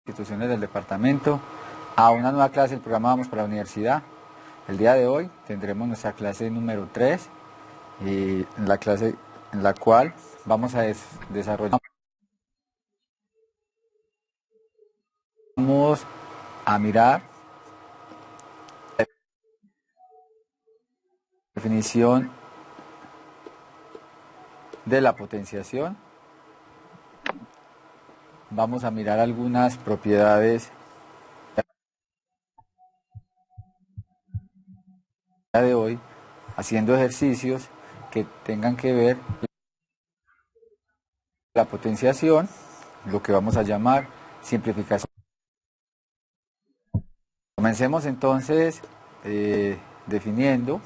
Instituciones del departamento a una nueva clase del programa Vamos para la Universidad. El día de hoy tendremos nuestra clase número 3 y la clase en la cual vamos a desarrollar. Vamos a mirar la definición de la potenciación. Vamos a mirar algunas propiedades de hoy, haciendo ejercicios que tengan que ver la potenciación, lo que vamos a llamar simplificación. Comencemos entonces definiendo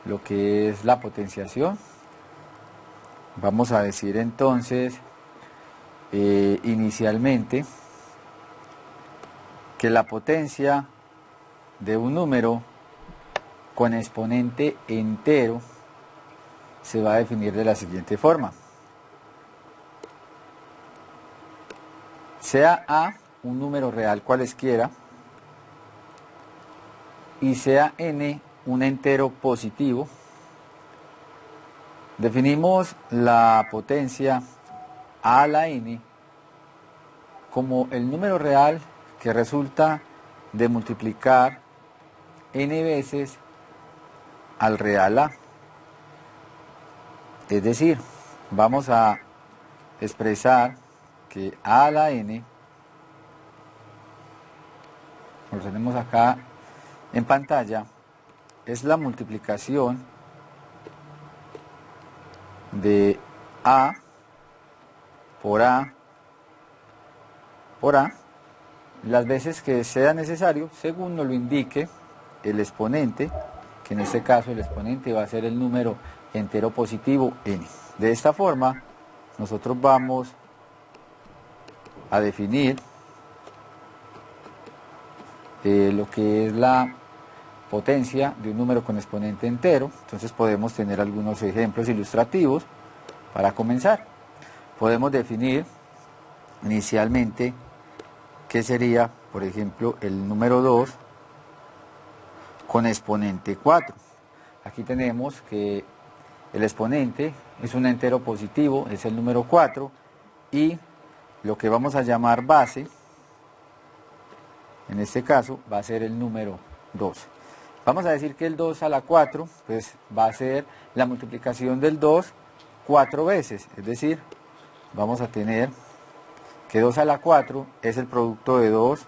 lo que es la potenciación. Vamos a decir entonces inicialmente que la potencia de un número con exponente entero se va a definir de la siguiente forma. Sea A un número real cualesquiera y sea n un entero positivo, definimos la potencia a la n como el número real que resulta de multiplicar n veces al real a. Es decir, vamos a expresar que a a la n, lo tenemos acá en pantalla, es la multiplicación de a por a por a las veces que sea necesario según nos lo indique el exponente, que en este caso el exponente va a ser el número entero positivo n. De esta forma nosotros vamos a definir lo que es la potencia de un número con exponente entero. Entonces podemos tener algunos ejemplos ilustrativos para comenzar. Podemos definir inicialmente qué sería, por ejemplo, el número 2 con exponente 4. Aquí tenemos que el exponente es un entero positivo, es el número 4, y lo que vamos a llamar base, en este caso, va a ser el número 2. Vamos a decir que el 2 a la 4, pues va a ser la multiplicación del 2 4 veces, es decir, vamos a tener que 2 a la 4 es el producto de 2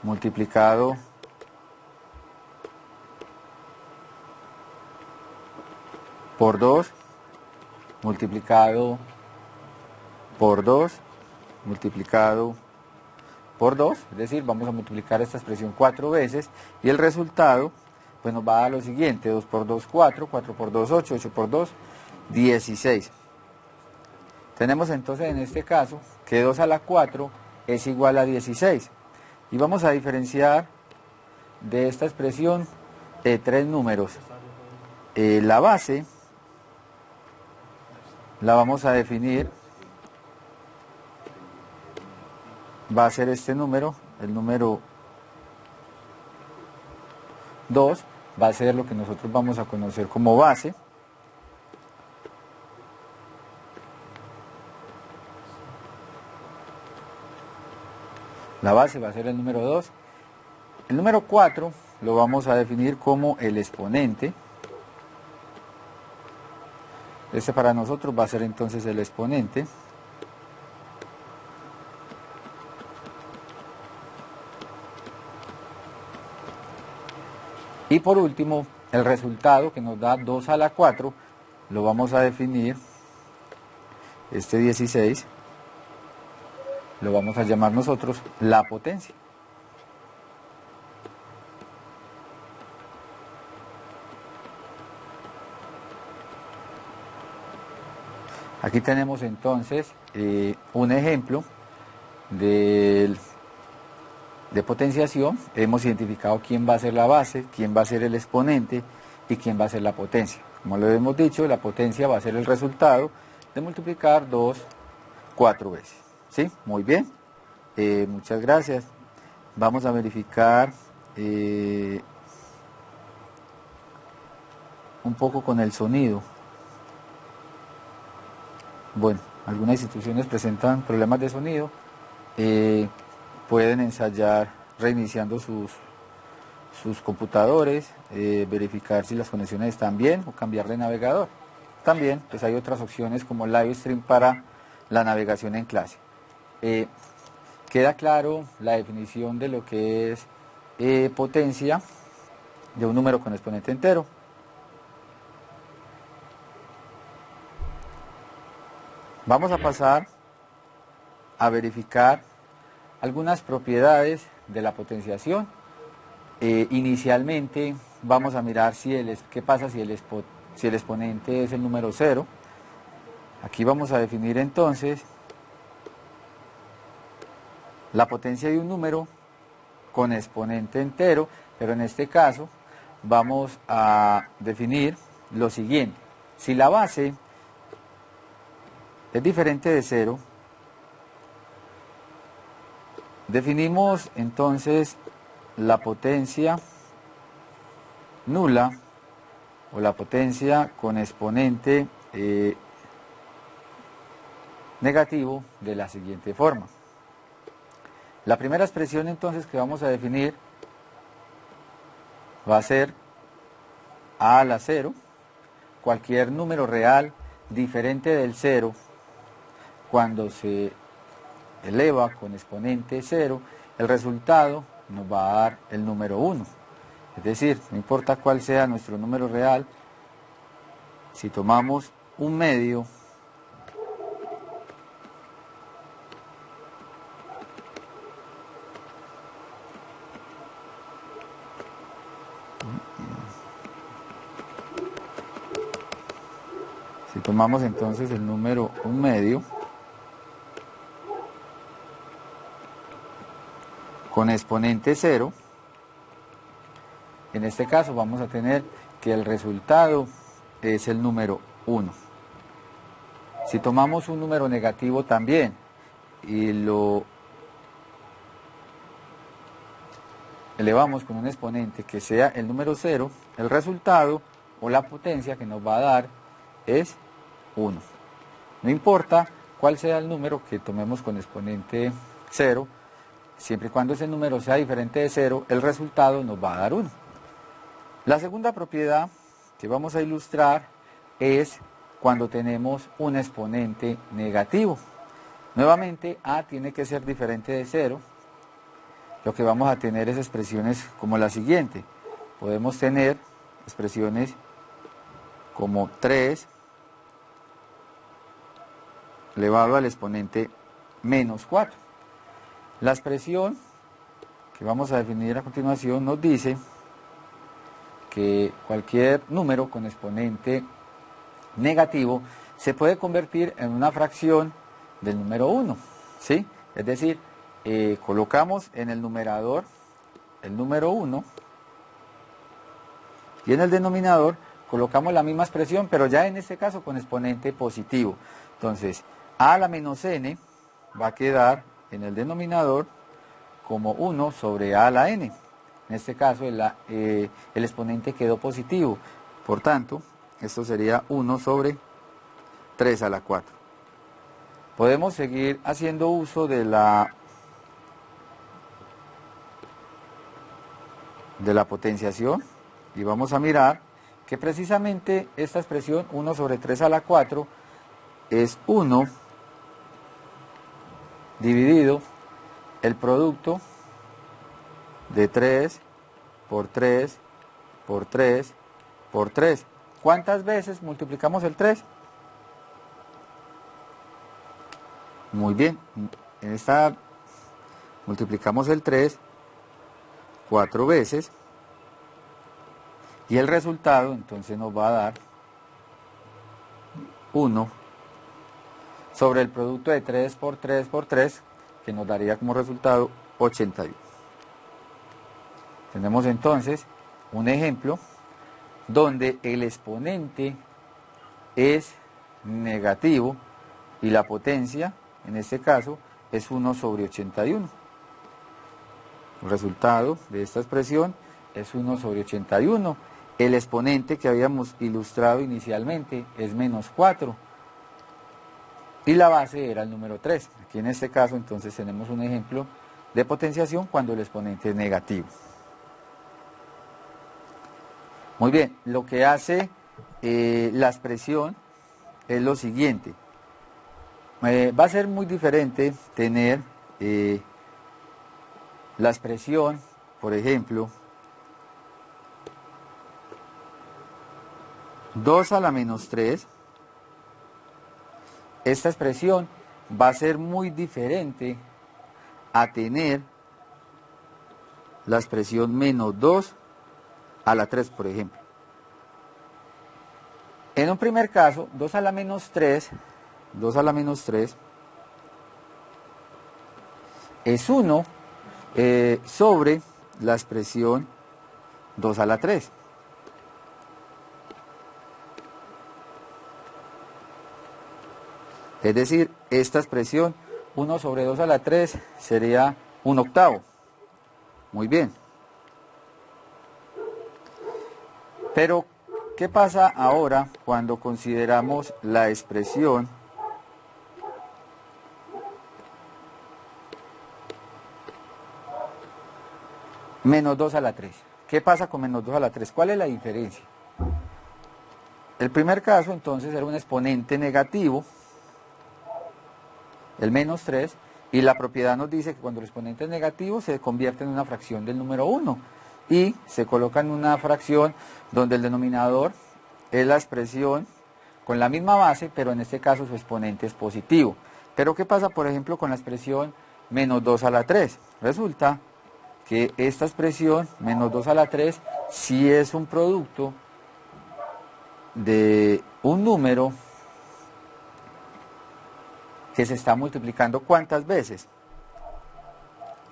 multiplicado por 2, multiplicado por 2, multiplicado por 2, es decir, vamos a multiplicar esta expresión 4 veces y el resultado pues nos va a dar lo siguiente: 2 por 2, 4, 4 por 2, 8, 8 por 2, 16. Tenemos entonces en este caso que 2 a la 4 es igual a 16 y vamos a diferenciar de esta expresión tres números. La base la vamos a definir, va a ser este número, el número 2, va a ser lo que nosotros vamos a conocer como base. La base va a ser el número 2. El número 4 lo vamos a definir como el exponente. Este para nosotros va a ser entonces el exponente. Y por último, el resultado que nos da 2 a la 4, lo vamos a definir, este 16, lo vamos a llamar nosotros la potencia. Aquí tenemos entonces un ejemplo de potenciación. Hemos identificado quién va a ser la base, quién va a ser el exponente y quién va a ser la potencia. Como lo hemos dicho, la potencia va a ser el resultado de multiplicar 2 4 veces. ¿Sí? Muy bien. Muchas gracias. Vamos a verificar un poco con el sonido. Bueno, algunas instituciones presentan problemas de sonido. Pueden ensayar reiniciando sus computadores, verificar si las conexiones están bien o cambiar de navegador. También pues hay otras opciones como live stream para la navegación en clase. Queda claro la definición de lo que es potencia de un número con exponente entero. Vamos a pasar a verificar algunas propiedades de la potenciación. Inicialmente vamos a mirar qué pasa si el exponente es el número 0. Aquí vamos a definir entonces la potencia de un número con exponente entero, pero en este caso vamos a definir lo siguiente. Si la base es diferente de 0, definimos entonces la potencia nula o la potencia con exponente negativo de la siguiente forma. La primera expresión entonces que vamos a definir va a ser a la 0, cualquier número real diferente del 0 cuando se eleva con exponente 0, el resultado nos va a dar el número 1. Es decir, no importa cuál sea nuestro número real, si tomamos un medio tomamos entonces el número un medio con exponente 0, en este caso vamos a tener que el resultado es el número 1. Si tomamos un número negativo también y lo elevamos con un exponente que sea el número 0, el resultado o la potencia que nos va a dar es 1. No importa cuál sea el número que tomemos con exponente 0, siempre y cuando ese número sea diferente de 0, el resultado nos va a dar 1. La segunda propiedad que vamos a ilustrar es cuando tenemos un exponente negativo. Nuevamente, a tiene que ser diferente de 0. Lo que vamos a tener es expresiones como la siguiente. Podemos tener expresiones como 3 elevado al exponente menos 4. La expresión que vamos a definir a continuación nos dice que cualquier número con exponente negativo se puede convertir en una fracción del número 1, ¿sí? Es decir, colocamos en el numerador el número 1 y en el denominador colocamos la misma expresión, pero ya en este caso con exponente positivo. Entonces, a a la menos n va a quedar en el denominador como 1 sobre a a la n. En este caso el exponente quedó positivo, por tanto, esto sería 1 sobre 3 a la 4. Podemos seguir haciendo uso de la de la potenciación y vamos a mirar que precisamente esta expresión 1 sobre 3 a la 4 es 1 dividido el producto de 3 por 3 por 3 por 3. ¿Cuántas veces multiplicamos el 3? Muy bien, en esta multiplicamos el 3 4 veces y el resultado entonces nos va a dar 1 sobre el producto de 3 por 3 por 3, que nos daría como resultado 81. Tenemos entonces un ejemplo donde el exponente es negativo y la potencia, en este caso, es 1 sobre 81. El resultado de esta expresión es 1 sobre 81. El exponente que habíamos ilustrado inicialmente es menos 4. Y la base era el número 3. Aquí en este caso entonces tenemos un ejemplo de potenciación cuando el exponente es negativo. Muy bien, lo que hace la expresión es lo siguiente. Va a ser muy diferente tener la expresión, por ejemplo, 2 a la menos 3. Esta expresión va a ser muy diferente a tener la expresión menos 2 a la 3, por ejemplo. En un primer caso, 2 a la menos 3 es 1 sobre la expresión 2 a la 3. Es decir, esta expresión 1 sobre 2 a la 3 sería 1/8. Muy bien. Pero, ¿qué pasa ahora cuando consideramos la expresión menos 2 a la 3? ¿Qué pasa con menos 2 a la 3? ¿Cuál es la diferencia? El primer caso, entonces, era un exponente negativo, el menos 3, y la propiedad nos dice que cuando el exponente es negativo se convierte en una fracción del número 1 y se coloca en una fracción donde el denominador es la expresión con la misma base, pero en este caso su exponente es positivo. Pero ¿qué pasa, por ejemplo, con la expresión menos 2 a la 3? Resulta que esta expresión, menos 2 a la 3, sí es un producto de un número que se está multiplicando ¿cuántas veces?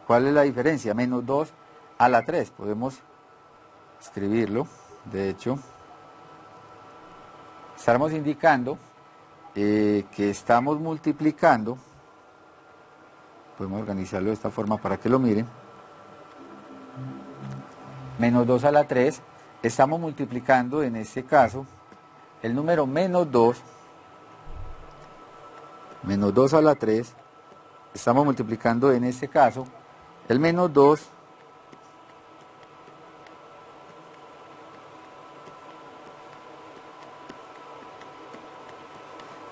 ¿Cuál es la diferencia? Menos 2 a la 3. Podemos escribirlo, de hecho. Estaremos indicando que estamos multiplicando. Podemos organizarlo de esta forma para que lo miren. Menos 2 a la 3. Estamos multiplicando en este caso el número menos 2 a la 3, estamos multiplicando en este caso el menos 2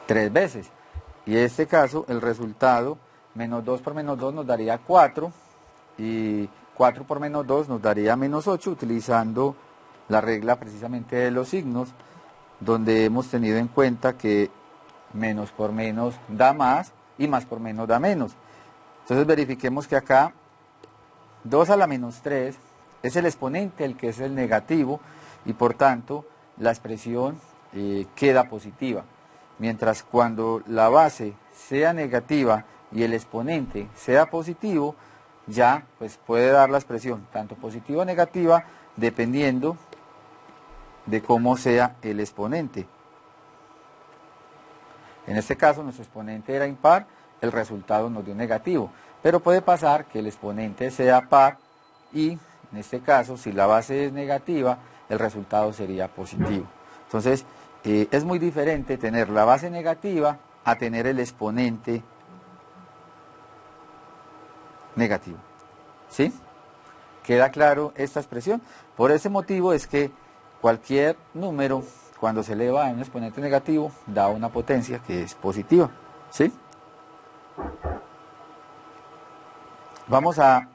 3 veces. Y en este caso el resultado, menos 2 por menos 2 nos daría 4, y 4 por menos 2 nos daría menos 8, utilizando la regla precisamente de los signos, donde hemos tenido en cuenta que menos por menos da más y más por menos da menos. Entonces verifiquemos que acá 2 a la menos 3 es el exponente, el que es el negativo, y por tanto la expresión queda positiva. Mientras cuando la base sea negativa y el exponente sea positivo, ya pues puede dar la expresión tanto positiva o negativa dependiendo de cómo sea el exponente. En este caso nuestro exponente era impar, el resultado nos dio negativo, pero puede pasar que el exponente sea par y en este caso si la base es negativa el resultado sería positivo. Entonces es muy diferente tener la base negativa a tener el exponente negativo. ¿Sí? ¿Queda claro esta expresión? Por ese motivo es que cualquier número, cuando se eleva a un exponente negativo, da una potencia que es positiva, ¿sí? Vamos a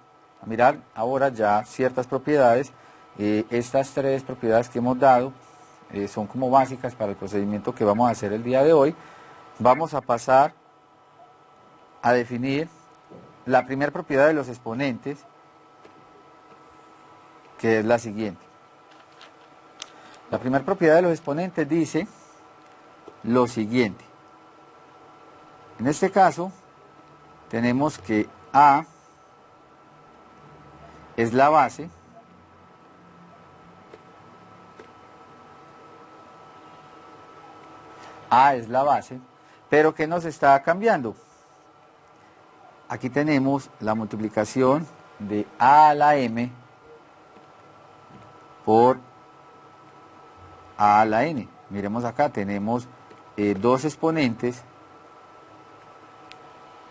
mirar ahora ya ciertas propiedades. Estas tres propiedades que hemos dado son como básicas para el procedimiento que vamos a hacer el día de hoy. Vamos a pasar a definir la primera propiedad de los exponentes, que es la siguiente. La primera propiedad de los exponentes dice lo siguiente. En este caso, tenemos que A es la base, A es la base, pero ¿qué nos está cambiando? Aquí tenemos la multiplicación de A a la M por A a la N. Miremos acá, tenemos dos exponentes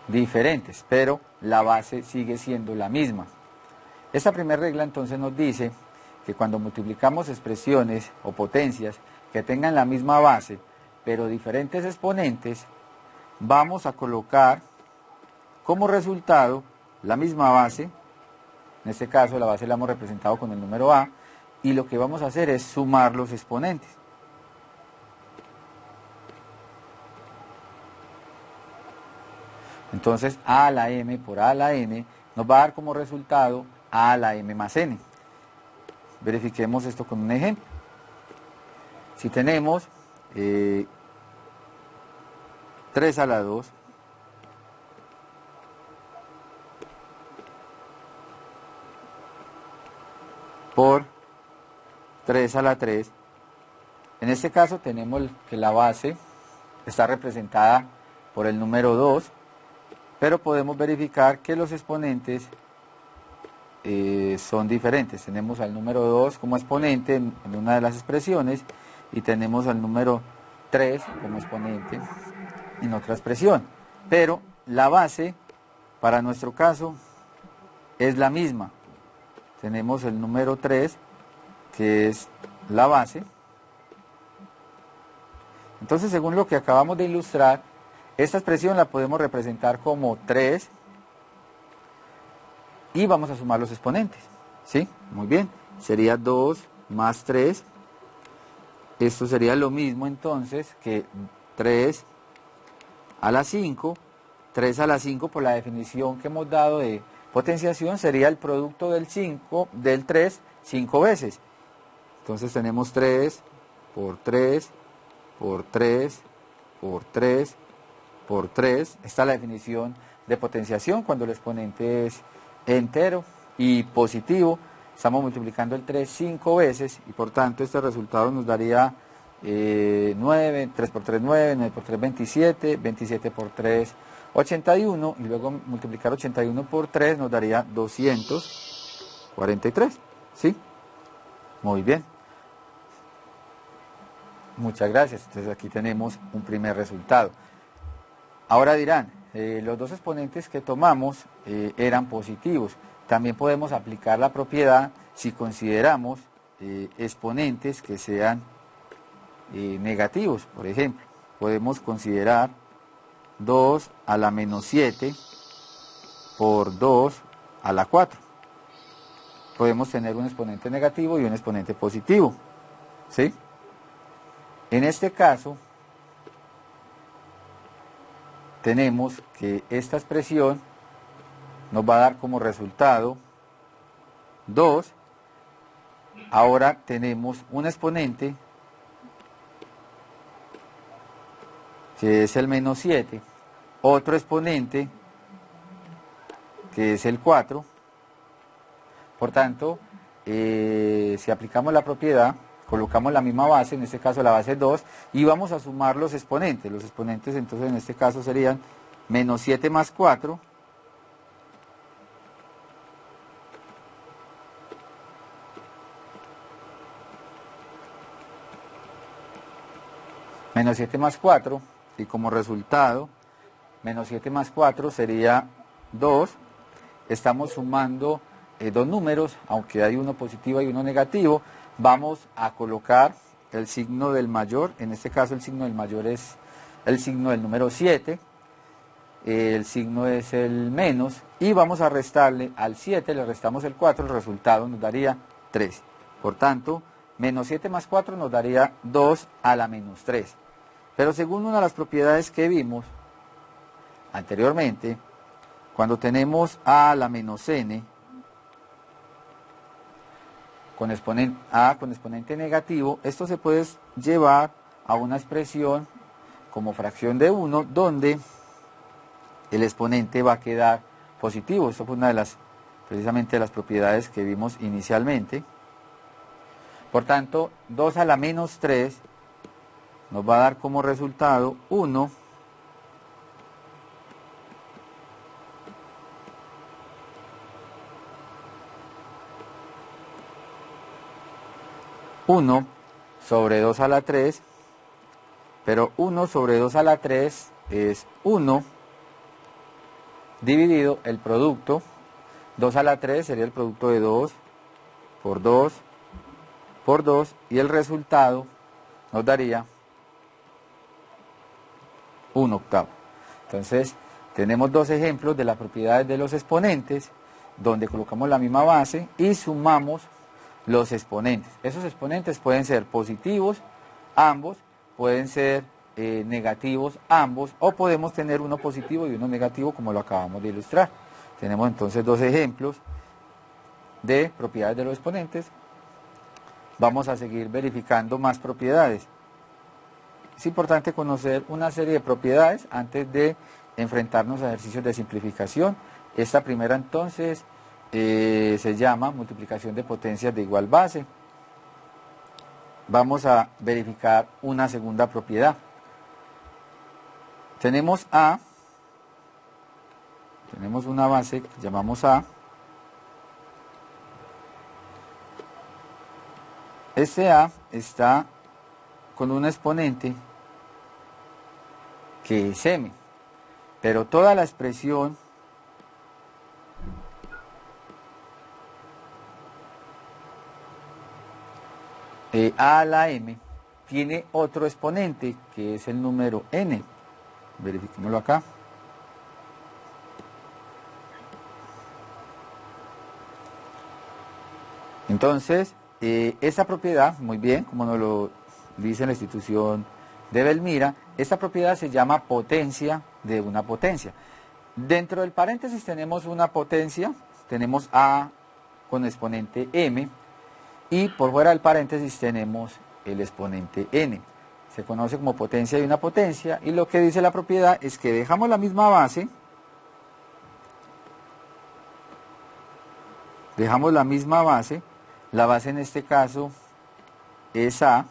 diferentes, pero la base sigue siendo la misma. Esta primera regla entonces nos dice que cuando multiplicamos expresiones o potencias que tengan la misma base, pero diferentes exponentes, vamos a colocar como resultado la misma base. En este caso la base la hemos representado con el número A, y lo que vamos a hacer es sumar los exponentes. Entonces A a la M por A a la N nos va a dar como resultado A a la M más N. Verifiquemos esto con un ejemplo. Si tenemos 3 a la 2 por 3 a la 3, en este caso tenemos que la base está representada por el número 2, pero podemos verificar que los exponentes son diferentes. Tenemos al número 2 como exponente en una de las expresiones y tenemos al número 3 como exponente en otra expresión. Pero la base, para nuestro caso, es la misma. Tenemos el número 3, que es la base. Entonces, según lo que acabamos de ilustrar, esta expresión la podemos representar como 3 y vamos a sumar los exponentes, ¿sí? Muy bien, sería 2 más 3. Esto sería lo mismo entonces que 3 a la 5. 3 a la 5, por la definición que hemos dado de potenciación, sería el producto del 3 5 veces. Entonces tenemos 3 por 3 por 3 por 3 por 3. Esta es la definición de potenciación cuando el exponente es entero y positivo. Estamos multiplicando el 3 5 veces y por tanto este resultado nos daría 9, 3 por 3 9, 9 por 3 27, 27 por 3 81 y luego multiplicar 81 por 3 nos daría 243, ¿sí? Muy bien. Muchas gracias. Entonces aquí tenemos un primer resultado. Ahora dirán, los dos exponentes que tomamos eran positivos. También podemos aplicar la propiedad si consideramos exponentes que sean negativos. Por ejemplo, podemos considerar 2 a la menos 7 por 2 a la 4. Podemos tener un exponente negativo y un exponente positivo, ¿sí? En este caso, tenemos que esta expresión nos va a dar como resultado 2. Ahora tenemos un exponente que es el menos 7, otro exponente que es el 4. Por tanto, si aplicamos la propiedad, colocamos la misma base, en este caso la base 2, y vamos a sumar los exponentes. Los exponentes entonces en este caso serían menos 7 más 4, menos 7 más 4, y como resultado, menos 7 más 4 sería 2. Estamos sumando dos números, aunque hay uno positivo y uno negativo, vamos a colocar el signo del mayor. En este caso el signo del mayor es el signo del número 7, el signo es el menos, y vamos a restarle al 7, le restamos el 4, el resultado nos daría 3. Por tanto, menos 7 más 4 nos daría 2 a la menos 3. Pero según una de las propiedades que vimos anteriormente, cuando tenemos a la menos n con exponente negativo, esto se puede llevar a una expresión como fracción de 1, donde el exponente va a quedar positivo. Esto fue una de las, precisamente, de las propiedades que vimos inicialmente. Por tanto, 2 a la menos 3 nos va a dar como resultado 1 sobre 2 a la 3, pero 1 sobre 2 a la 3 es 1 dividido el producto. 2 a la 3 sería el producto de 2 por 2 por 2, y el resultado nos daría 1/8. Entonces, tenemos dos ejemplos de las propiedades de los exponentes, donde colocamos la misma base y sumamos los exponentes. Esos exponentes pueden ser positivos ambos, pueden ser negativos ambos, o podemos tener uno positivo y uno negativo, como lo acabamos de ilustrar. Tenemos entonces dos ejemplos de propiedades de los exponentes. Vamos a seguir verificando más propiedades. Es importante conocer una serie de propiedades antes de enfrentarnos a ejercicios de simplificación. Esta primera entonces se llama multiplicación de potencias de igual base. Vamos a verificar una segunda propiedad. Tenemos una base que llamamos A. Este A está con un exponente que es m, pero toda la expresión a la m tiene otro exponente que es el número n. Verifiquémoslo acá. Entonces, esta propiedad, muy bien, como nos lo dice la institución de Belmira, esta propiedad se llama potencia de una potencia. Dentro del paréntesis tenemos una potencia, tenemos A con exponente m, y por fuera del paréntesis tenemos el exponente n. Se conoce como potencia de una potencia, y lo que dice la propiedad es que dejamos la misma base, la base en este caso es A,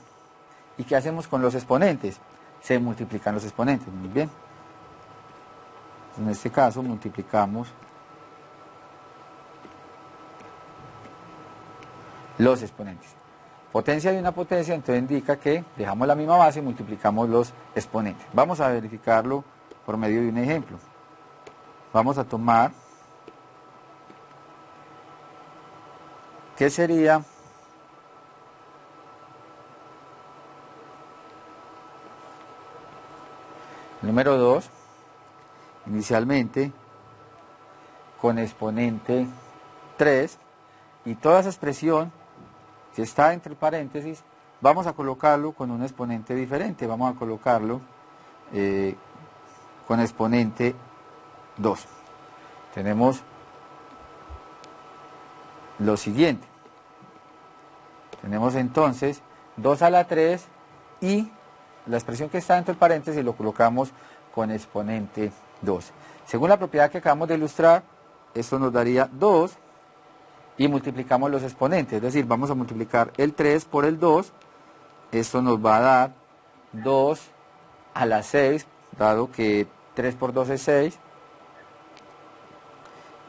¿y qué hacemos con los exponentes? Se multiplican los exponentes, muy bien. En este caso multiplicamos los exponentes. Potencia de una potencia, entonces indica que dejamos la misma base y multiplicamos los exponentes. Vamos a verificarlo por medio de un ejemplo. Vamos a tomar, ¿qué sería? Número 2, inicialmente con exponente 3, y toda esa expresión que está entre paréntesis, vamos a colocarlo con un exponente diferente. Vamos a colocarlo con exponente 2. Tenemos lo siguiente. Tenemos entonces 2 a la 3, y la expresión que está dentro del paréntesis lo colocamos con exponente 2. Según la propiedad que acabamos de ilustrar, esto nos daría 2, y multiplicamos los exponentes, es decir, vamos a multiplicar el 3 por el 2, esto nos va a dar 2 a la 6, dado que 3 por 2 es 6.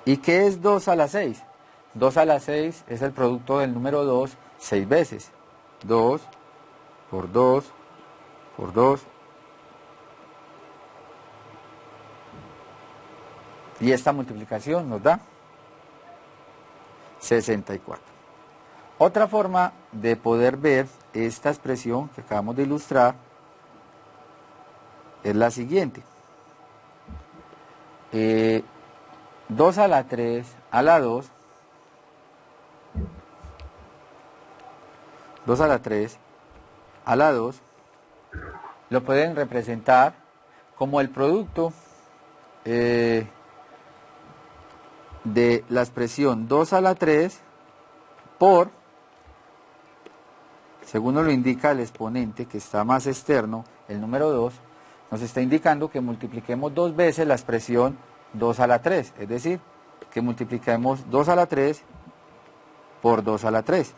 ¿Y qué es 2 a la 6? 2 a la 6 es el producto del número 2 6 veces. 2 por 2 por 2. Y esta multiplicación nos da 64. Otra forma de poder ver esta expresión que acabamos de ilustrar es la siguiente. 2 a la 3 a la 2, 2 a la 3 a la 2, lo pueden representar como el producto de la expresión 2 a la 3 por, según nos lo indica el exponente que está más externo, el número 2, nos está indicando que multipliquemos dos veces la expresión 2 a la 3, es decir, que multipliquemos 2 a la 3 por 2 a la 3.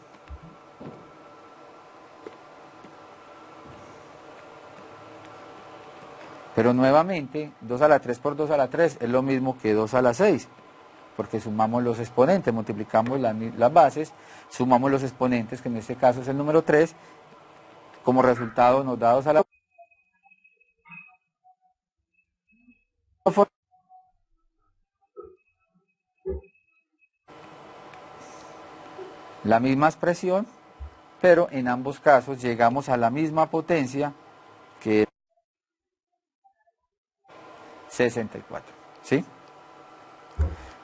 Pero nuevamente, 2 a la 3 por 2 a la 3 es lo mismo que 2 a la 6, porque sumamos los exponentes, multiplicamos las bases, sumamos los exponentes, que en este caso es el número 3, como resultado nos da 2 a la 3. La misma expresión, pero en ambos casos llegamos a la misma potencia que 64, ¿sí?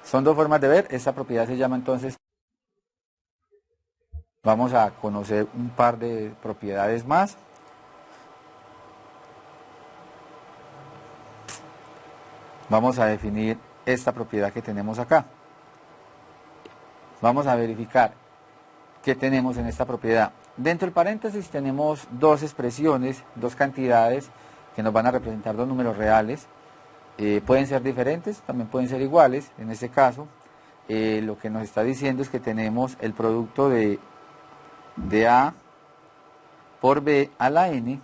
Son dos formas de ver, esta propiedad se llama entonces, vamos a conocer un par de propiedades más. Vamos a definir esta propiedad que tenemos acá. Vamos a verificar qué tenemos en esta propiedad. Dentro del paréntesis tenemos dos expresiones, dos cantidades que nos van a representar dos números reales. Pueden ser diferentes, también pueden ser iguales. En este caso, lo que nos está diciendo es que tenemos el producto de A por B a la N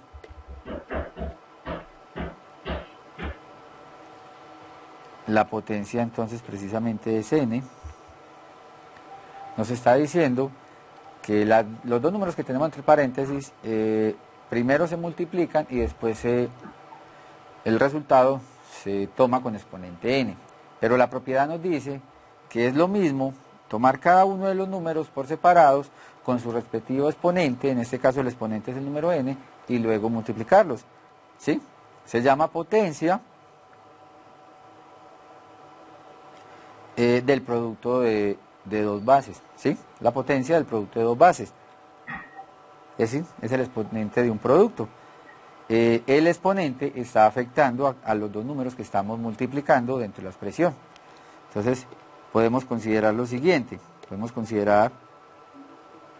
la potencia entonces precisamente es N. Nos está diciendo que los dos números que tenemos entre paréntesis primero se multiplican y después el resultado se toma con exponente n. Pero la propiedad nos dice que es lo mismo tomar cada uno de los números por separados con su respectivo exponente, en este caso el exponente es el número n, y luego multiplicarlos, ¿sí? Se llama potencia del producto de dos bases, ¿sí? La potencia del producto de dos bases. Es decir, es el exponente de un producto. El exponente está afectando a los dos números que estamos multiplicando dentro de la expresión. Entonces, podemos considerar lo siguiente. Podemos considerar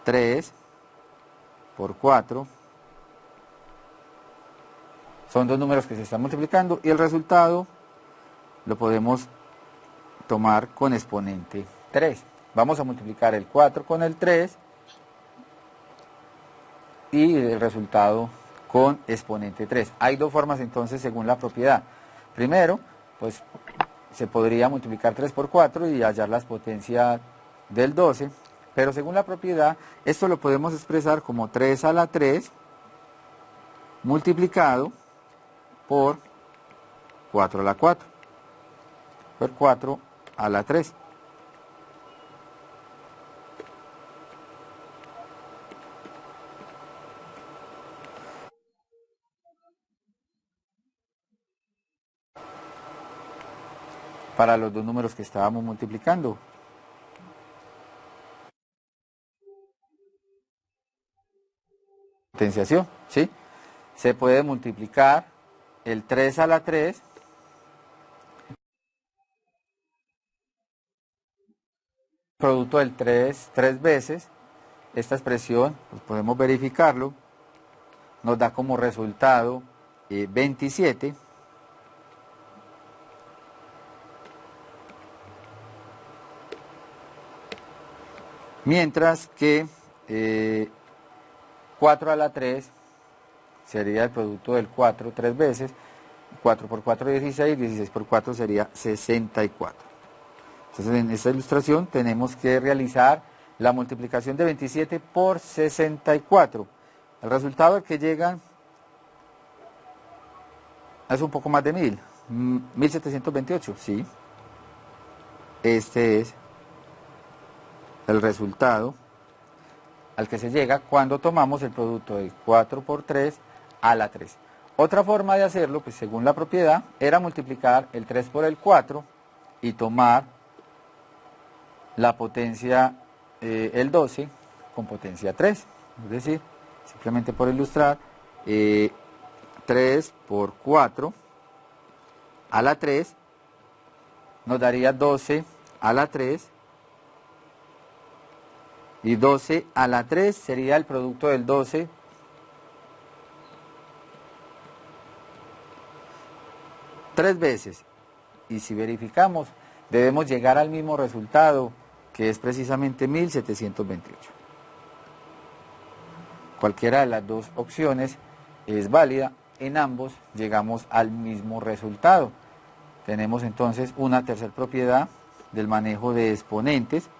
3 por 4. Son dos números que se están multiplicando y el resultado lo podemos tomar con exponente 3. Vamos a multiplicar el 4 con el 3 y el resultado con exponente 3. Hay dos formas entonces según la propiedad. Primero, pues se podría multiplicar 3 por 4 y hallar la potencia del 12, pero según la propiedad, esto lo podemos expresar como 3 a la 3 multiplicado por 4 a la 4, por 4 a la 3. Para los dos números que estábamos multiplicando. Potenciación, ¿sí? Se puede multiplicar el 3 a la 3 producto del 3 veces. Esta expresión, pues podemos verificarlo, nos da como resultado 27. Mientras que 4 a la 3 sería el producto del 4 tres veces. 4 por 4, 16, 16 por 4 sería 64. Entonces en esta ilustración tenemos que realizar la multiplicación de 27 por 64. El resultado al que llega es un poco más de 1000, 1728, sí. Este es el resultado al que se llega cuando tomamos el producto de 4 por 3 a la 3. Otra forma de hacerlo, pues según la propiedad, era multiplicar el 3 por el 4 y tomar la potencia, el 12, con potencia 3. Es decir, simplemente por ilustrar, 3 por 4 a la 3 nos daría 12 a la 3. Y 12 a la 3 sería el producto del 12 3 veces. Y si verificamos, debemos llegar al mismo resultado, que es precisamente 1728. Cualquiera de las dos opciones es válida. En ambos llegamos al mismo resultado. Tenemos entonces una tercera propiedad del manejo de exponentes.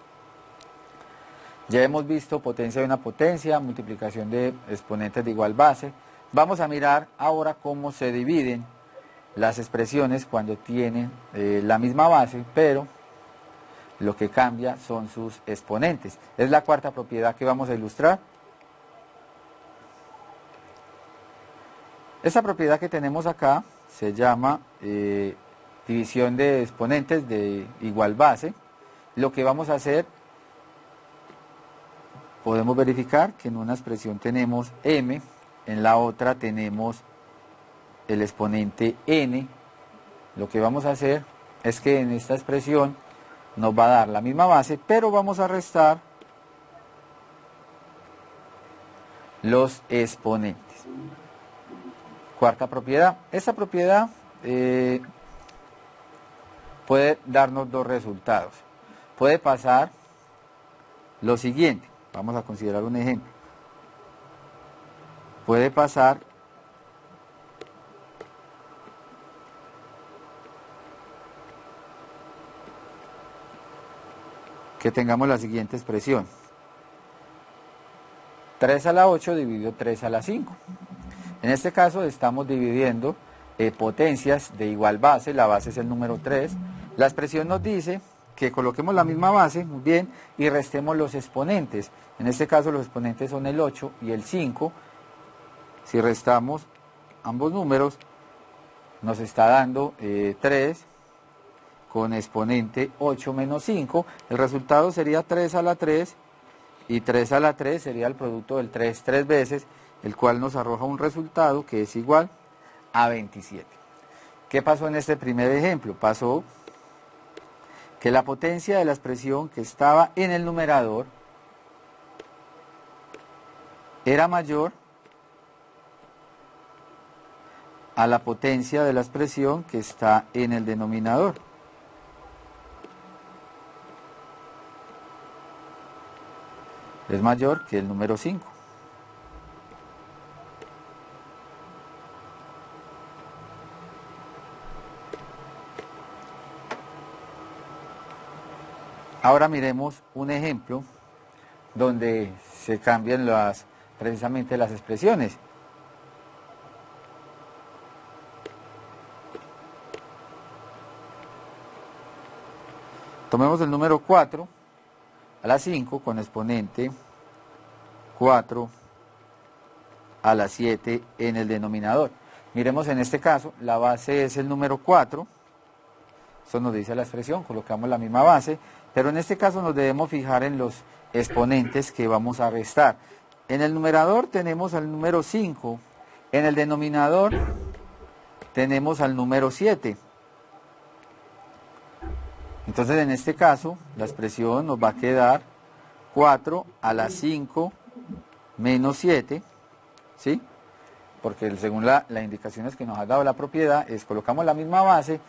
Ya hemos visto potencia de una potencia, multiplicación de exponentes de igual base. Vamos a mirar ahora cómo se dividen las expresiones cuando tienen la misma base, pero lo que cambia son sus exponentes. Es la cuarta propiedad que vamos a ilustrar. Esta propiedad que tenemos acá se llama división de exponentes de igual base. Lo que vamos a hacer, podemos verificar que en una expresión tenemos m, en la otra tenemos el exponente n. Lo que vamos a hacer es que en esta expresión nos va a dar la misma base, pero vamos a restar los exponentes. Cuarta propiedad. Esta propiedad puede darnos dos resultados. Puede pasar lo siguiente. Vamos a considerar un ejemplo. Puede pasar que tengamos la siguiente expresión. 3 a la 8 dividido 3 a la 5. En este caso estamos dividiendo potencias de igual base. La base es el número 3. La expresión nos dice que coloquemos la misma base, muy bien, y restemos los exponentes. En este caso los exponentes son el 8 y el 5. Si restamos ambos números, nos está dando 3 con exponente 8 menos 5. El resultado sería 3 a la 3, y 3 a la 3 sería el producto del 3 3 veces, el cual nos arroja un resultado que es igual a 27. ¿Qué pasó en este primer ejemplo? Pasó que la potencia de la expresión que estaba en el numerador era mayor a la potencia de la expresión que está en el denominador. Es mayor que el número 5. Ahora miremos un ejemplo donde se cambian precisamente las expresiones. Tomemos el número 4 a la 5 con exponente 4 a la 7 en el denominador. Miremos en este caso, la base es el número 4, eso nos dice la expresión, colocamos la misma base, pero en este caso nos debemos fijar en los exponentes que vamos a restar. En el numerador tenemos al número 5, en el denominador tenemos al número 7. Entonces en este caso la expresión nos va a quedar 4 a la 5 menos 7, ¿sí? Porque según las indicaciones que nos ha dado la propiedad, colocamos la misma base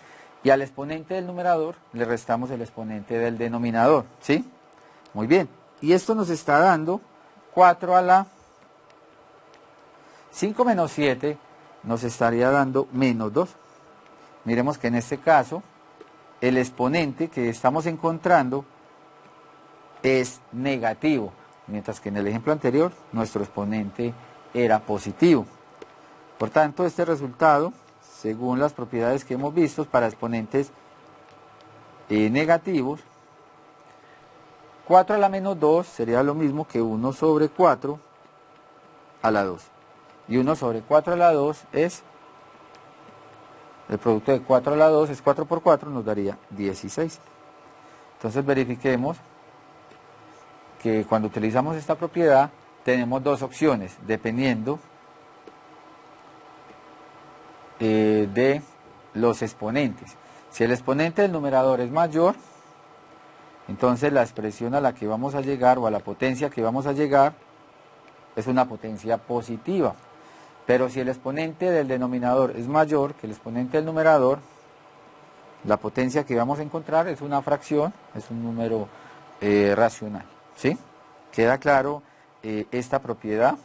y al exponente del numerador le restamos el exponente del denominador, ¿sí? Muy bien, y esto nos está dando 4 a la 5 menos 7, nos estaría dando menos 2. Miremos que en este caso el exponente que estamos encontrando es negativo, mientras que en el ejemplo anterior nuestro exponente era positivo. Por tanto, este resultado, según las propiedades que hemos visto para exponentes negativos, 4 a la menos 2 sería lo mismo que 1 sobre 4 a la 2. Y 1 sobre 4 a la 2 es, el producto de 4 a la 2 es 4 por 4, nos daría 16. Entonces verifiquemos que cuando utilizamos esta propiedad tenemos dos opciones, dependiendo de los exponentes. Si el exponente del numerador es mayor, entonces la expresión a la que vamos a llegar o a la potencia que vamos a llegar es una potencia positiva. Pero si el exponente del denominador es mayor que el exponente del numerador, la potencia que vamos a encontrar es una fracción, es un número racional. ¿Sí? ¿Queda claro esta propiedad?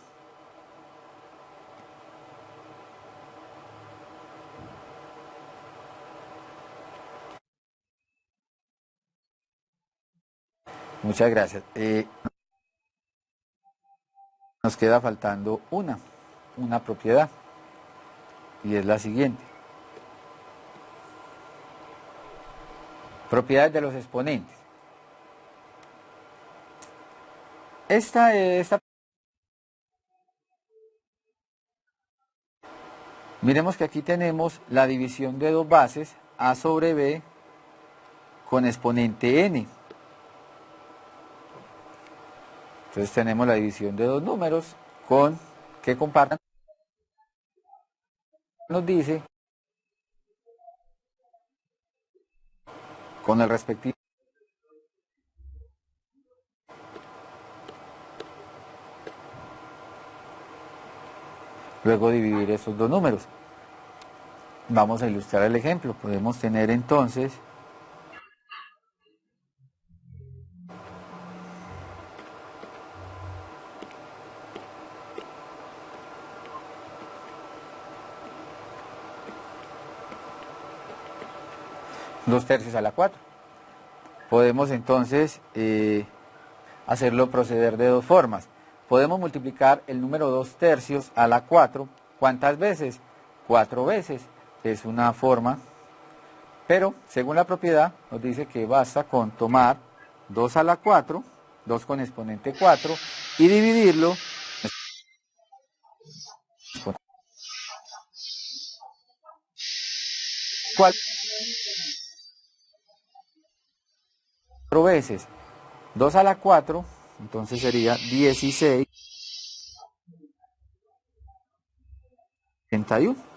Muchas gracias. Nos queda faltando una propiedad, y es la siguiente. Propiedades de los exponentes. Miremos que aquí tenemos la división de dos bases, a sobre b, con exponente n. Entonces tenemos la división de dos números que compartan, nos dice, con el respectivo. Luego dividir esos dos números. Vamos a ilustrar el ejemplo. Podemos tener entonces dos tercios a la 4. Podemos entonces hacerlo proceder de dos formas. Podemos multiplicar el número 2 tercios a la 4. ¿Cuántas veces? 4 veces. Es una forma, pero según la propiedad nos dice que basta con tomar 2 a la 4, 2 con exponente 4, y dividirlo cuatro veces. 2 a la 4, entonces sería 16, 81.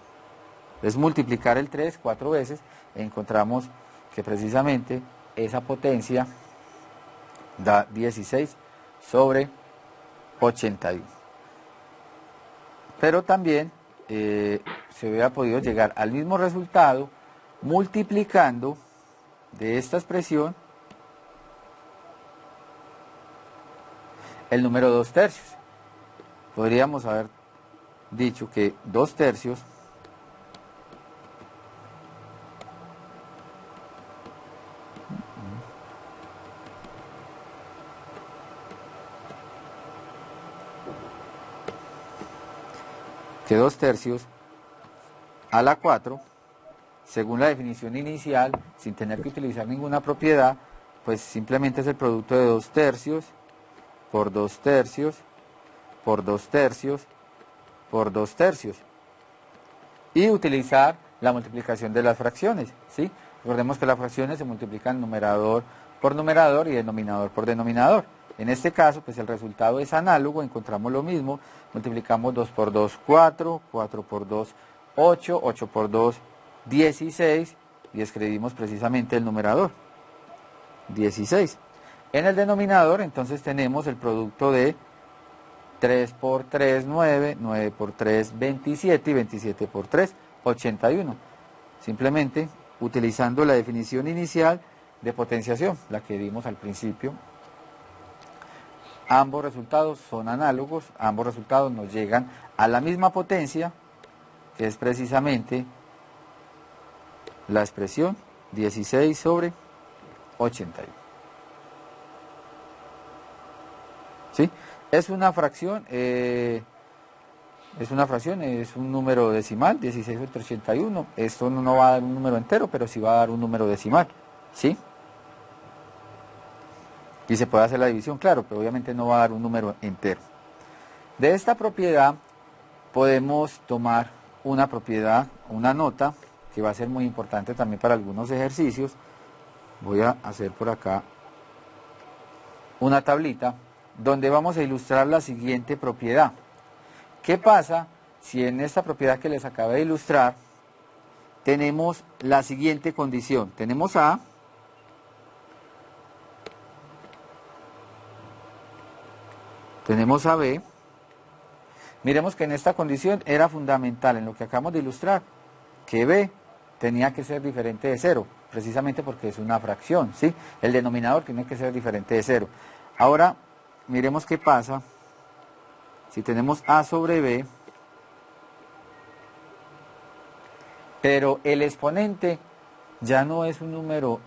Es multiplicar el 3 4 veces, e encontramos que precisamente esa potencia da 16 sobre 81. Pero también se hubiera podido llegar al mismo resultado multiplicando de esta expresión el número 2 tercios. Podríamos haber dicho que 2 tercios a la 4, según la definición inicial, sin tener que utilizar ninguna propiedad, pues simplemente es el producto de 2 tercios por 2 tercios por 2 tercios por 2 tercios. Y utilizar la multiplicación de las fracciones, ¿sí? Recordemos que las fracciones se multiplican numerador por numerador y denominador por denominador. En este caso, pues el resultado es análogo, encontramos lo mismo, multiplicamos 2 por 2, 4, 4 por 2, 8, 8 por 2, 16, y escribimos precisamente el numerador, 16. En el denominador, entonces tenemos el producto de 3 por 3, 9, 9 por 3, 27, y 27 por 3, 81. Simplemente utilizando la definición inicial de potenciación, la que dimos al principio. Ambos resultados son análogos, ambos resultados nos llegan a la misma potencia, que es precisamente la expresión 16 sobre 81. ¿Sí? Es una fracción, es un número decimal, 16 sobre 81. Esto no va a dar un número entero, pero sí va a dar un número decimal. ¿Sí? y se puede hacer la división, claro, pero obviamente no va a dar un número entero. De esta propiedad podemos tomar una propiedad, una nota, que va a ser muy importante también para algunos ejercicios. Voy a hacer por acá una tablita donde vamos a ilustrar la siguiente propiedad. ¿Qué pasa si en esta propiedad que les acabé de ilustrar tenemos la siguiente condición? Tenemos A, tenemos a B. Miremos que en esta condición era fundamental en lo que acabamos de ilustrar, que B tenía que ser diferente de 0, precisamente porque es una fracción, ¿sí? El denominador tiene que ser diferente de 0. Ahora, miremos qué pasa si tenemos A sobre B, pero el exponente ya no es un número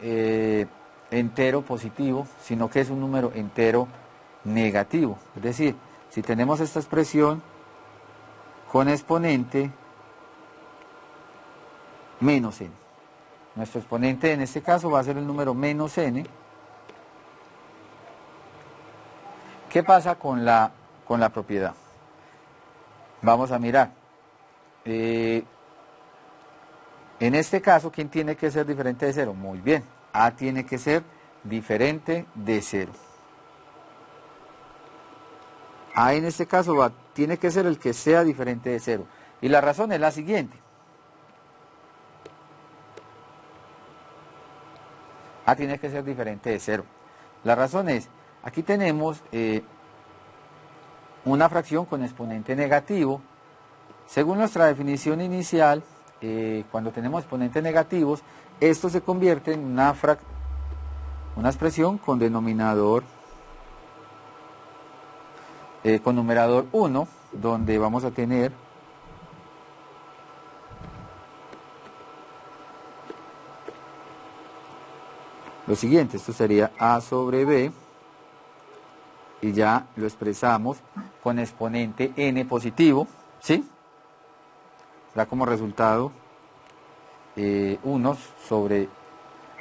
entero positivo, sino que es un número entero negativo. Es decir, si tenemos esta expresión con exponente menos n. Nuestro exponente en este caso va a ser el número menos n. ¿Qué pasa con la propiedad? Vamos a mirar. En este caso, ¿quién tiene que ser diferente de 0? Muy bien, A tiene que ser diferente de 0. A en este caso tiene que ser el que sea diferente de 0. Y la razón es la siguiente. A tiene que ser diferente de 0. La razón es, aquí tenemos una fracción con exponente negativo. Según nuestra definición inicial, cuando tenemos exponentes negativos, esto se convierte en una expresión con denominador, con numerador 1, donde vamos a tener lo siguiente. Esto sería A sobre B, y ya lo expresamos con exponente n positivo, ¿sí? Da como resultado 1 sobre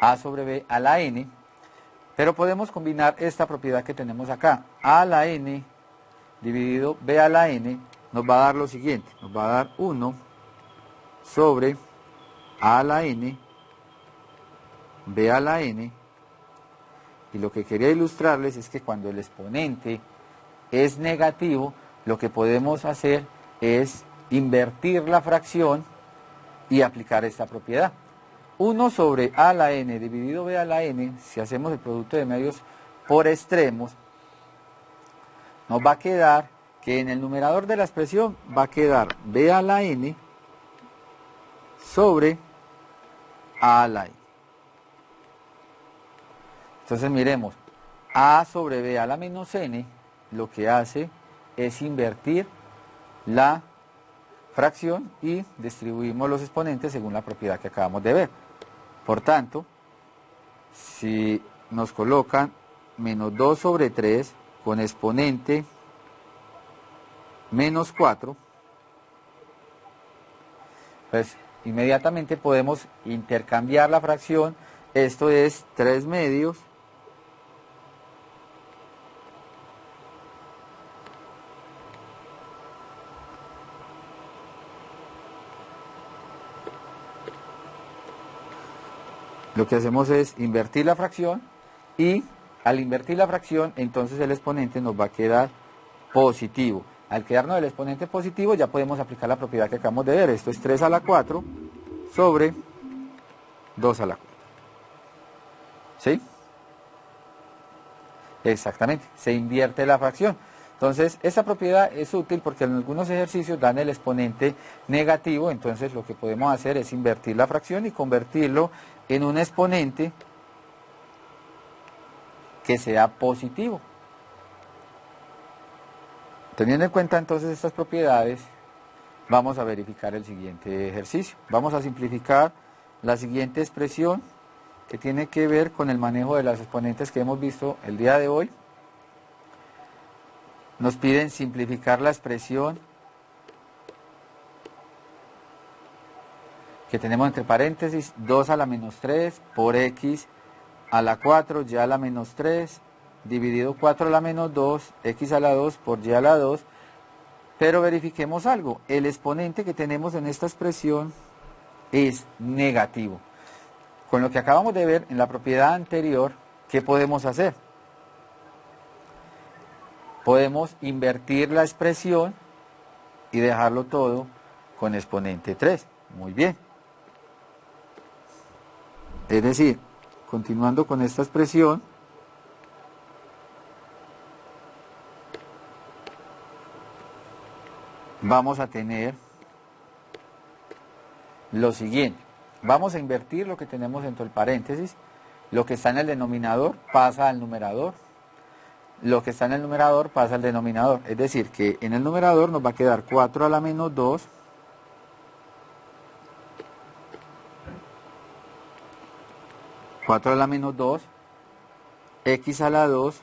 A sobre B a la n, pero podemos combinar esta propiedad que tenemos acá. A a la n dividido B a la n nos va a dar lo siguiente, nos va a dar 1 sobre A a la n, B a la n, y lo que quería ilustrarles es que cuando el exponente es negativo, lo que podemos hacer es invertir la fracción y aplicar esta propiedad. 1 sobre A a la n dividido B a la n, si hacemos el producto de medios por extremos, nos va a quedar que en el numerador de la expresión va a quedar B a la n sobre A a la n. Entonces miremos, A sobre B a la menos n lo que hace es invertir la fracción y distribuimos los exponentes según la propiedad que acabamos de ver. Por tanto, si nos colocan menos 2 sobre 3 con exponente menos 4, pues inmediatamente podemos intercambiar la fracción. Esto es 3 medios lo que hacemos es invertir la fracción, y al invertir la fracción, entonces el exponente nos va a quedar positivo. Al quedarnos el exponente positivo, ya podemos aplicar la propiedad que acabamos de ver. Esto es 3 a la 4 sobre 2 a la 4. ¿Sí? Exactamente, se invierte la fracción. Entonces, esta propiedad es útil porque en algunos ejercicios dan el exponente negativo, entonces lo que podemos hacer es invertir la fracción y convertirlo en un exponente que sea positivo. Teniendo en cuenta entonces estas propiedades, vamos a verificar el siguiente ejercicio. Vamos a simplificar la siguiente expresión que tiene que ver con el manejo de las exponentes que hemos visto el día de hoy. Nos piden simplificar la expresión que tenemos entre paréntesis, 2 a la menos 3 por x a la 4, y a la menos 3, dividido 4 a la menos 2, x a la 2 por y a la 2, pero verifiquemos algo, el exponente que tenemos en esta expresión es negativo. Con lo que acabamos de ver en la propiedad anterior, ¿qué podemos hacer? Podemos invertir la expresión y dejarlo todo con exponente 3. Muy bien. Es decir, continuando con esta expresión, vamos a tener lo siguiente. Vamos a invertir lo que tenemos dentro del paréntesis. Lo que está en el denominador pasa al numerador. Lo que está en el numerador pasa al denominador. Es decir, que en el numerador nos va a quedar 4 a la menos 2. 4 a la menos 2, x a la 2,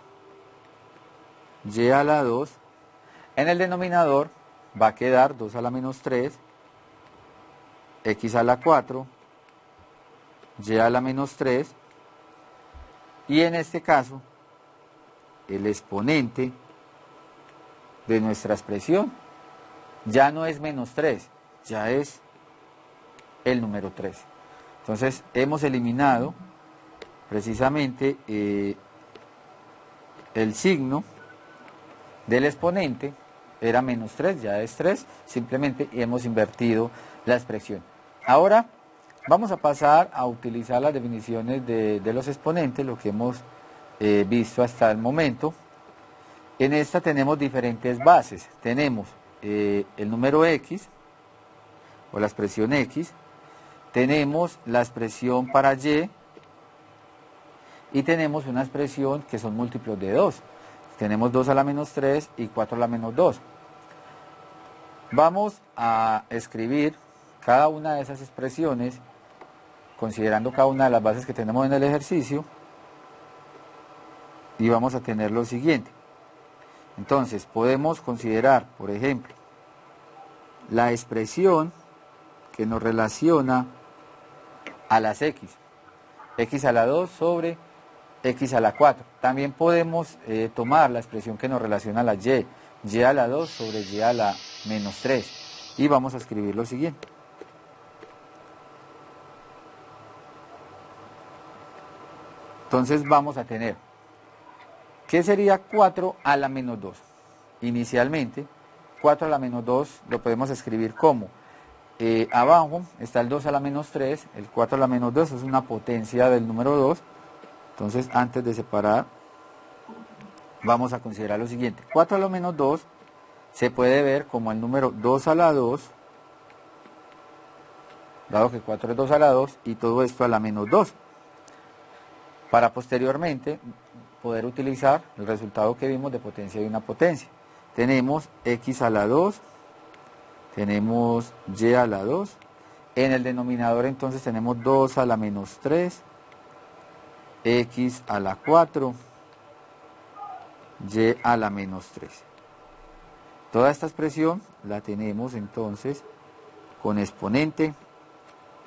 y a la 2. En el denominador va a quedar 2 a la menos 3, x a la 4, y a la menos 3. Y en este caso, el exponente de nuestra expresión ya no es menos 3, ya es el número 3. Entonces hemos eliminado precisamente el signo del exponente, era menos 3, ya es 3, simplemente hemos invertido la expresión. Ahora vamos a pasar a utilizar las definiciones de los exponentes, lo que hemos visto hasta el momento. En esta tenemos diferentes bases, tenemos el número x, o la expresión x, tenemos la expresión para y tenemos una expresión que son múltiplos de 2. Tenemos 2 a la menos 3 y 4 a la menos 2. Vamos a escribir cada una de esas expresiones, considerando cada una de las bases que tenemos en el ejercicio, y vamos a tener lo siguiente. Entonces, podemos considerar, por ejemplo, la expresión que nos relaciona a las x a la 2 sobre x a la 4. También podemos tomar la expresión que nos relaciona a la y a la 2 sobre y a la menos 3. Y vamos a escribir lo siguiente. Entonces vamos a tener, ¿qué sería 4 a la menos 2? Inicialmente, 4 a la menos 2 lo podemos escribir como, abajo está el 2 a la menos 3, el 4 a la menos 2 es una potencia del número 2. Entonces, antes de separar, vamos a considerar lo siguiente. 4 a la menos 2 se puede ver como el número 2 a la 2, dado que 4 es 2 a la 2, y todo esto a la menos 2. Para posteriormente poder utilizar el resultado que vimos de potencia de una potencia. Tenemos x a la 2, tenemos y a la 2. En el denominador entonces tenemos 2 a la menos 3, x a la 4, y a la menos 3. Toda esta expresión la tenemos entonces con exponente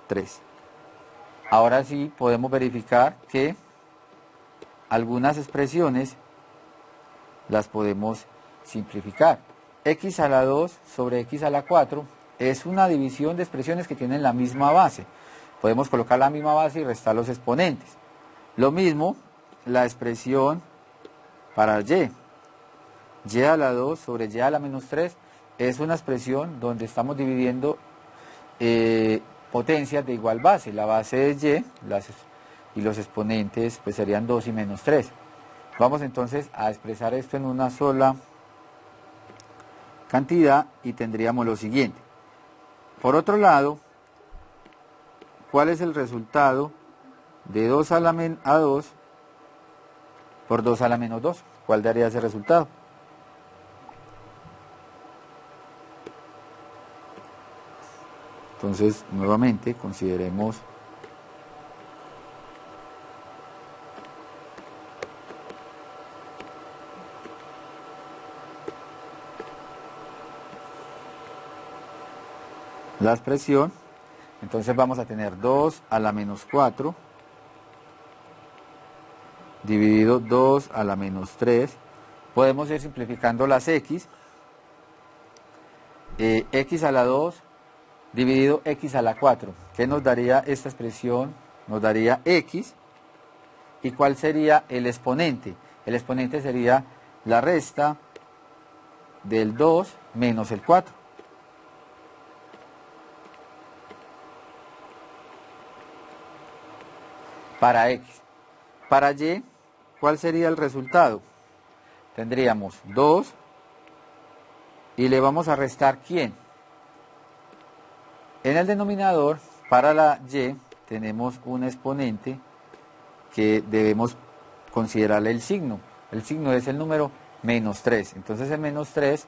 3. Ahora sí podemos verificar que algunas expresiones las podemos simplificar. X a la 2 sobre x a la 4 es una división de expresiones que tienen la misma base. Podemos colocar la misma base y restar los exponentes. Lo mismo la expresión para y a la 2 sobre y a la menos 3 es una expresión donde estamos dividiendo potencias de igual base. La base es y los exponentes pues serían 2 y menos 3. Vamos entonces a expresar esto en una sola cantidad y tendríamos lo siguiente. Por otro lado, ¿cuál es el resultado de 2 a la 2 por 2 a la menos 2? ¿Cuál daría ese resultado? Entonces, nuevamente, consideremos la expresión. Entonces vamos a tener 2 a la menos 4 dividido 2 a la menos 3. Podemos ir simplificando las x. X a la 2 dividido x a la 4. ¿Qué nos daría esta expresión? Nos daría x. ¿Y cuál sería el exponente? El exponente sería la resta del 2 menos el 4. Para x. Para y, ¿cuál sería el resultado? Tendríamos 2 y le vamos a restar ¿quién? En el denominador, para la y, tenemos un exponente que debemos considerarle el signo. El signo es el número menos 3. Entonces el menos 3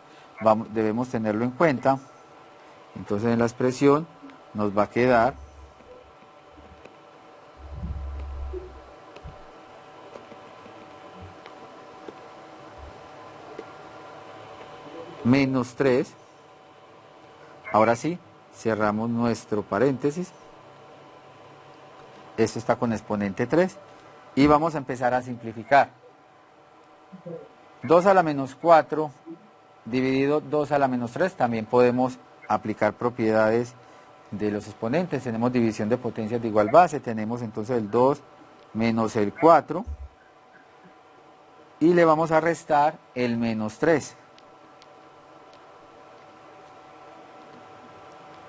debemos tenerlo en cuenta. Entonces en la expresión nos va a quedar menos 3. Ahora sí, cerramos nuestro paréntesis. Esto está con exponente 3. Y vamos a empezar a simplificar. 2 a la menos 4 dividido 2 a la menos 3. También podemos aplicar propiedades de los exponentes. Tenemos división de potencias de igual base. Tenemos entonces el 2 menos el 4. Y le vamos a restar el menos 3.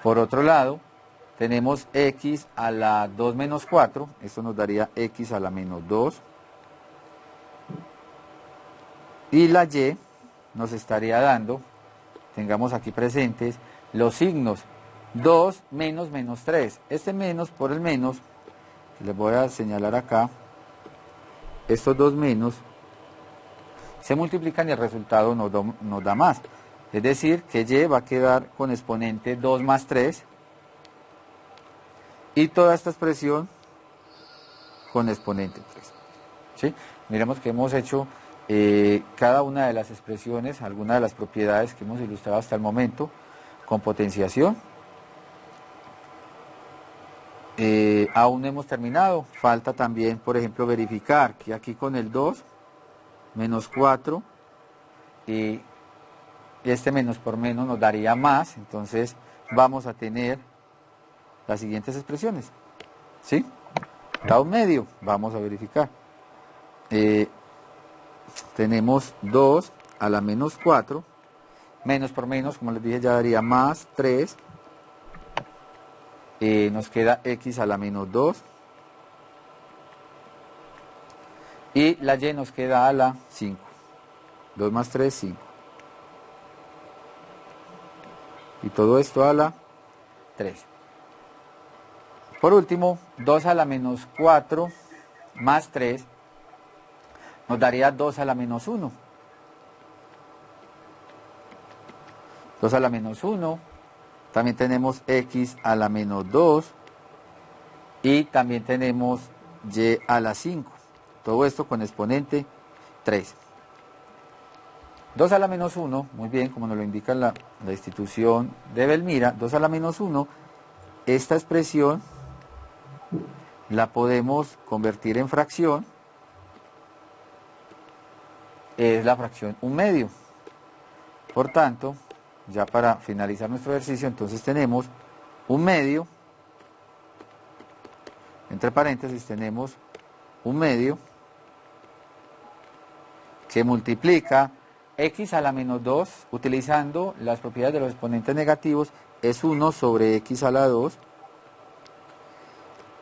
Por otro lado, tenemos x a la 2 menos 4, esto nos daría x a la menos 2. Y la y nos estaría dando, tengamos aquí presentes, los signos 2 menos menos 3. Este menos por el menos, que les voy a señalar acá, estos dos menos se multiplican y el resultado nos da más. Es decir, que y va a quedar con exponente 2 más 3 y toda esta expresión con exponente 3. ¿Sí? Miremos que hemos hecho cada una de las expresiones, algunas de las propiedades que hemos ilustrado hasta el momento con potenciación. Aún no hemos terminado, falta también, por ejemplo, verificar que aquí con el 2 menos 4 y este menos por menos nos daría más, entonces vamos a tener las siguientes expresiones, ¿sí? Da un medio, vamos a verificar. Tenemos 2 a la menos 4, menos por menos, como les dije, ya daría más 3, nos queda x a la menos 2, y la y nos queda a la 5, 2 más 3, 5. Y todo esto a la 3. Por último, 2 a la menos 4 más 3 nos daría 2 a la menos 1. 2 a la menos 1. También tenemos x a la menos 2. Y también tenemos y a la 5. Todo esto con exponente 3. 2 a la menos 1, muy bien, como nos lo indica la institución de Belmira, 2 a la menos 1, esta expresión la podemos convertir en fracción, es la fracción 1/2. Por tanto, ya para finalizar nuestro ejercicio, entonces tenemos 1/2, entre paréntesis tenemos 1/2, que multiplica x a la menos 2, utilizando las propiedades de los exponentes negativos, es 1 sobre x a la 2.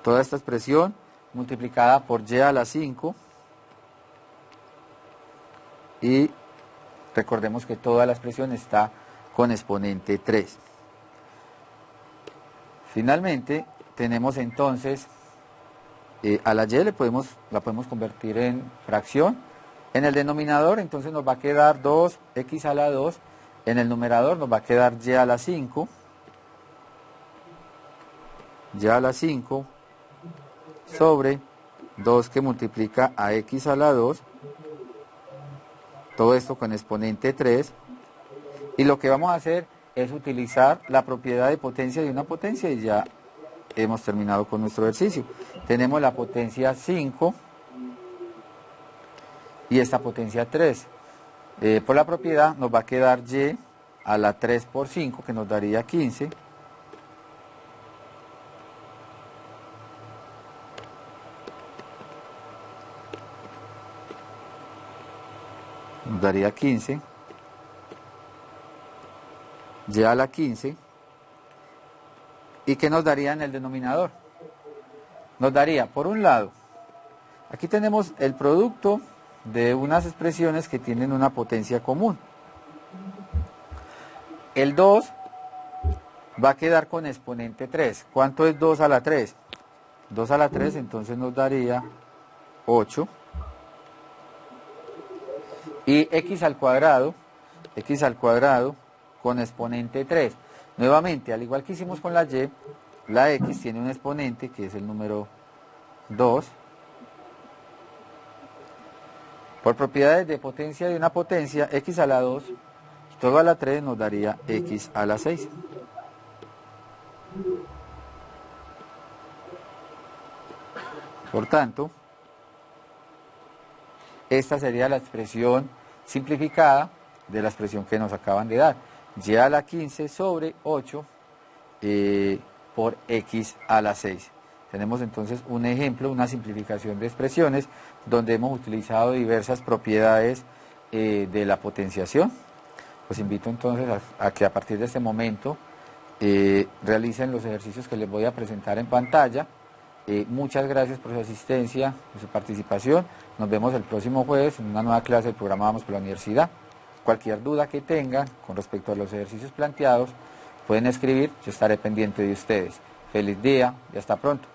Toda esta expresión multiplicada por y a la 5. Y recordemos que toda la expresión está con exponente 3. Finalmente, tenemos entonces, a la y la podemos convertir en fracción. En el denominador entonces nos va a quedar 2x a la 2, en el numerador nos va a quedar y a la 5, y a la 5 sobre 2 que multiplica a x a la 2, todo esto con exponente 3, y lo que vamos a hacer es utilizar la propiedad de potencia de una potencia y ya hemos terminado con nuestro ejercicio. Tenemos la potencia 5 y esta potencia 3. Por la propiedad nos va a quedar y a la 3 por 5, que nos daría 15. Nos daría 15. Y a la 15. ¿Y qué nos daría en el denominador? Nos daría, por un lado, aquí tenemos el producto de unas expresiones que tienen una potencia común. El 2 va a quedar con exponente 3. ¿Cuánto es 2 a la 3? 2 a la 3 entonces nos daría 8. Y x al cuadrado con exponente 3. Nuevamente, al igual que hicimos con la y, la x tiene un exponente que es el número 2. Por propiedades de potencia de una potencia, x a la 2 y todo a la 3 nos daría x a la 6. Por tanto, esta sería la expresión simplificada de la expresión que nos acaban de dar. Y a la 15 sobre 8 por x a la 6. Tenemos entonces un ejemplo, una simplificación de expresiones donde hemos utilizado diversas propiedades de la potenciación. Los invito entonces a que a partir de este momento realicen los ejercicios que les voy a presentar en pantalla. Muchas gracias por su asistencia, por su participación. Nos vemos el próximo jueves en una nueva clase del programa Vamos por la Universidad. Cualquier duda que tengan con respecto a los ejercicios planteados, pueden escribir, yo estaré pendiente de ustedes. Feliz día y hasta pronto.